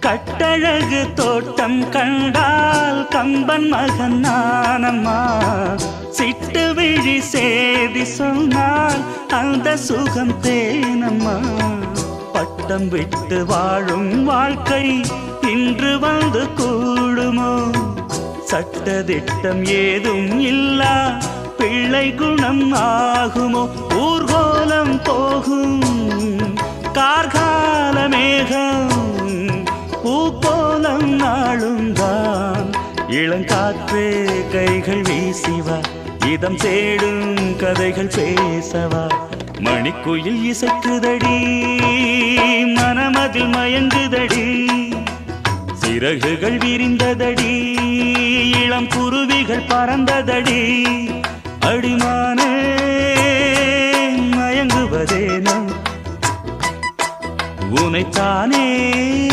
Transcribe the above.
கட்டழகு தோட்டம் கண்டால் கம்பன் மகன் நானம்மா. சிட்டு விழி சேதி சொன்னால் அந்த சுகம் தேனம்மா. பட்டம் விட்டு வாழும் வாழ்க்கை இன்று வந்து கூடுமோ? சட்டதிட்டம் ஏதும் இல்லா பிள்ளை குணம் ஆகுமோ? ஊர்கோலம் போகும் கார்கால மேகம் பூக்கோலம் நாளும் தான். இளங்காற்றே கைகள் வீசிவா, இதம் தேடும் கதைகள் பேசவா. மணிக்குயில் இசைக்குதடி, மனமதில் மயங்குதடி. சிறகுகள் விரிந்ததடி, இளம் குருவிகள் பறந்ததடி. அடிமானே மயங்குவதேனோ உனைத்தானே